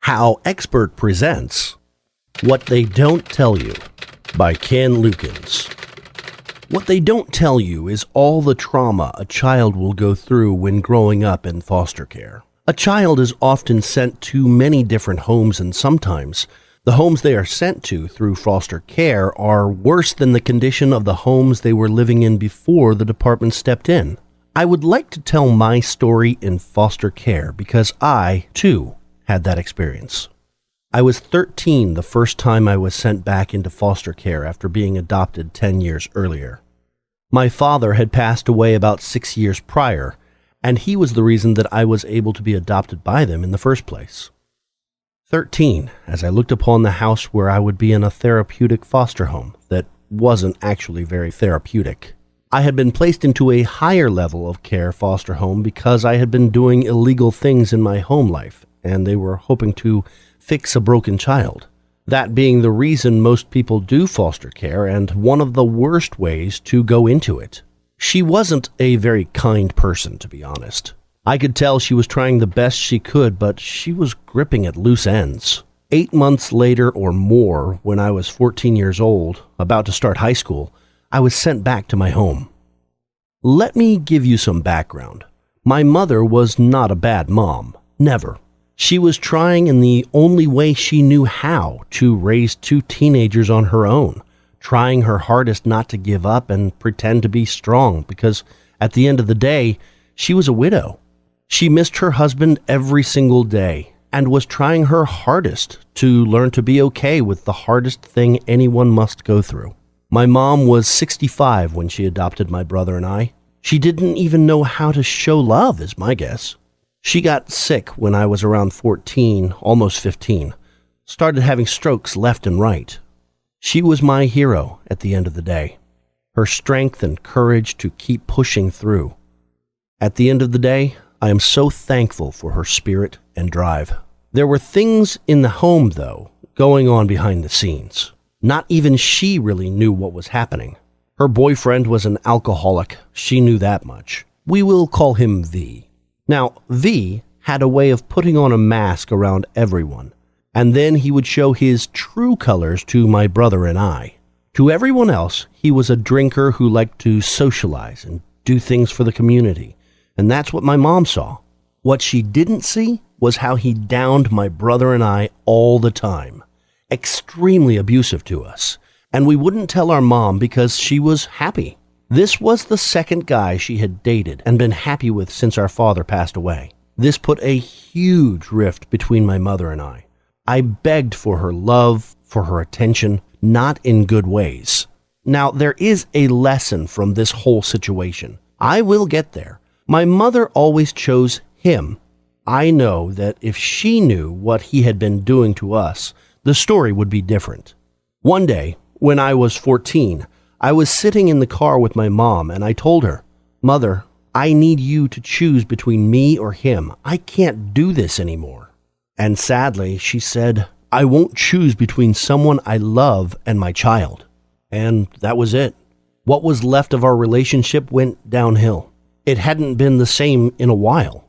HowExpert presents What They Don't Tell You by Ken Lukens. What they don't tell you is all the trauma a child will go through when growing up in foster care. A child is often sent to many different homes, and sometimes the homes they are sent to through foster care are worse than the condition of the homes they were living in before the department stepped in. I would like to tell my story in foster care because I, too, had that experience. I was 13 the first time I was sent back into foster care after being adopted 10 years earlier. My father had passed away about 6 years prior, and he was the reason that I was able to be adopted by them in the first place. 13, as I looked upon the house where I would be in a therapeutic foster home that wasn't actually very therapeutic. I had been placed into a higher level of care foster home because I had been doing illegal things in my home life, and they were hoping to fix a broken child. That being the reason most people do foster care, and one of the worst ways to go into it. She wasn't a very kind person, to be honest. I could tell she was trying the best she could, but she was gripping at loose ends. 8 months later or more, when I was 14 years old, about to start high school, I was sent back to my home. Let me give you some background. My mother was not a bad mom. Never. She was trying in the only way she knew how to raise 2 teenagers on her own, trying her hardest not to give up and pretend to be strong because at the end of the day, she was a widow. She missed her husband every single day and was trying her hardest to learn to be okay with the hardest thing anyone must go through. My mom was 65 when she adopted my brother and I. She didn't even know how to show love, is my guess. She got sick when I was around 14, almost 15, started having strokes left and right. She was my hero at the end of the day, her strength and courage to keep pushing through. At the end of the day, I am so thankful for her spirit and drive. There were things in the home, though, going on behind the scenes. Not even she really knew what was happening. Her boyfriend was an alcoholic. She knew that much. We will call him V. Now, V had a way of putting on a mask around everyone, and then he would show his true colors to my brother and I. To everyone else, he was a drinker who liked to socialize and do things for the community, and that's what my mom saw. What she didn't see was how he downed my brother and I all the time, extremely abusive to us, and we wouldn't tell our mom because she was happy. This was the second guy she had dated and been happy with since our father passed away. This put a huge rift between my mother and I. I begged for her love, for her attention, not in good ways. Now, there is a lesson from this whole situation. I will get there. My mother always chose him. I know that if she knew what he had been doing to us, the story would be different. One day, when I was 14, I was sitting in the car with my mom, and I told her, "Mother, I need you to choose between me or him. I can't do this anymore." And sadly, she said, "I won't choose between someone I love and my child." And that was it. What was left of our relationship went downhill. It hadn't been the same in a while.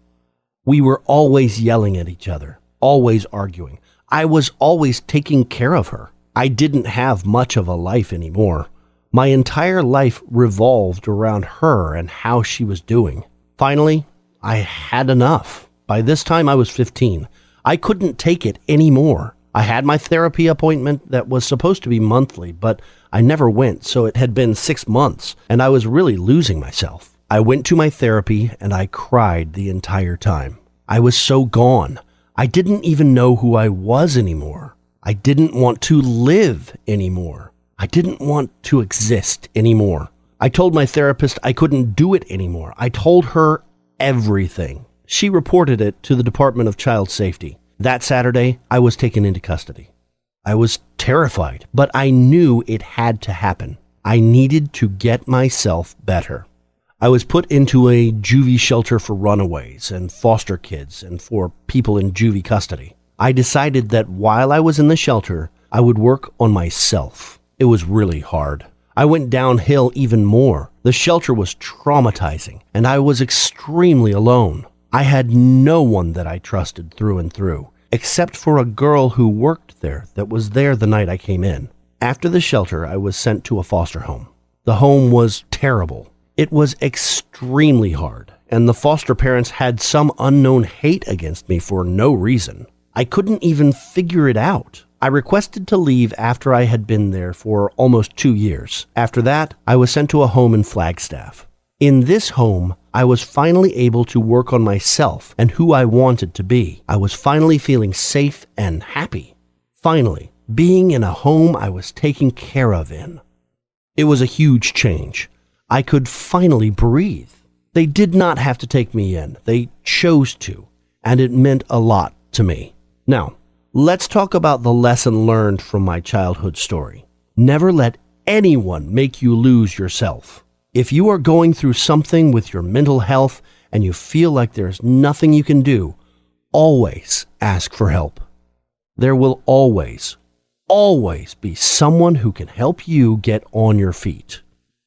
We were always yelling at each other, always arguing. I was always taking care of her. I didn't have much of a life anymore. My entire life revolved around her and how she was doing. Finally, I had enough. By this time, I was 15. I couldn't take it anymore. I had my therapy appointment that was supposed to be monthly, but I never went, so it had been 6 months, and I was really losing myself. I went to my therapy, and I cried the entire time. I was so gone. I didn't even know who I was anymore. I didn't want to live anymore. I didn't want to exist anymore. I told my therapist I couldn't do it anymore. I told her everything. She reported it to the Department of Child Safety. That Saturday, I was taken into custody. I was terrified, but I knew it had to happen. I needed to get myself better. I was put into a juvie shelter for runaways and foster kids and for people in juvie custody. I decided that while I was in the shelter, I would work on myself. It was really hard. I went downhill even more. The shelter was traumatizing, and I was extremely alone. I had no one that I trusted through and through, except for a girl who worked there that was there the night I came in. After the shelter, I was sent to a foster home. The home was terrible. It was extremely hard, and the foster parents had some unknown hate against me for no reason. I couldn't even figure it out. I requested to leave after I had been there for almost 2 years. After that, I was sent to a home in Flagstaff. In this home, I was finally able to work on myself and who I wanted to be. I was finally feeling safe and happy. Finally, being in a home I was taken care of in. It was a huge change. I could finally breathe. They did not have to take me in. They chose to, and it meant a lot to me. Now, let's talk about the lesson learned from my childhood story. Never let anyone make you lose yourself. If you are going through something with your mental health and you feel like there's nothing you can do, always ask for help. There will always be someone who can help you get on your feet.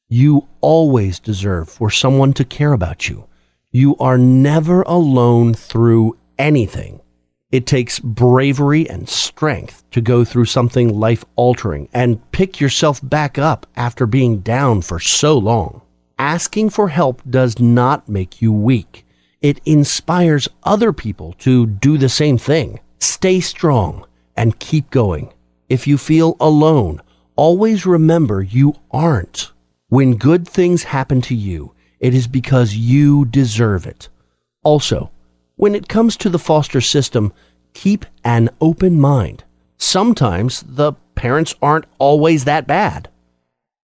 You always deserve for someone to care about you. You are never alone through anything. It takes bravery and strength to go through something life-altering and pick yourself back up after being down for so long. Asking for help does not make you weak. It inspires other people to do the same thing. Stay strong and keep going. If you feel alone, always remember you aren't. When good things happen to you, it is because you deserve it. Also, when it comes to the foster system, keep an open mind. Sometimes the parents aren't always that bad.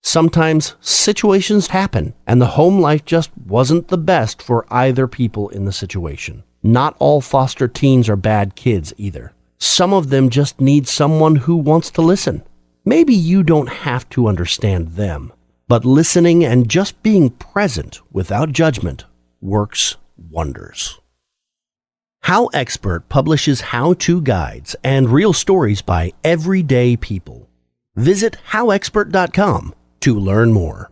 Sometimes situations happen and the home life just wasn't the best for either people in the situation. Not all foster teens are bad kids either. Some of them just need someone who wants to listen. Maybe you don't have to understand them, but listening and just being present without judgment works wonders. HowExpert publishes how-to guides and real stories by everyday people. Visit HowExpert.com to learn more.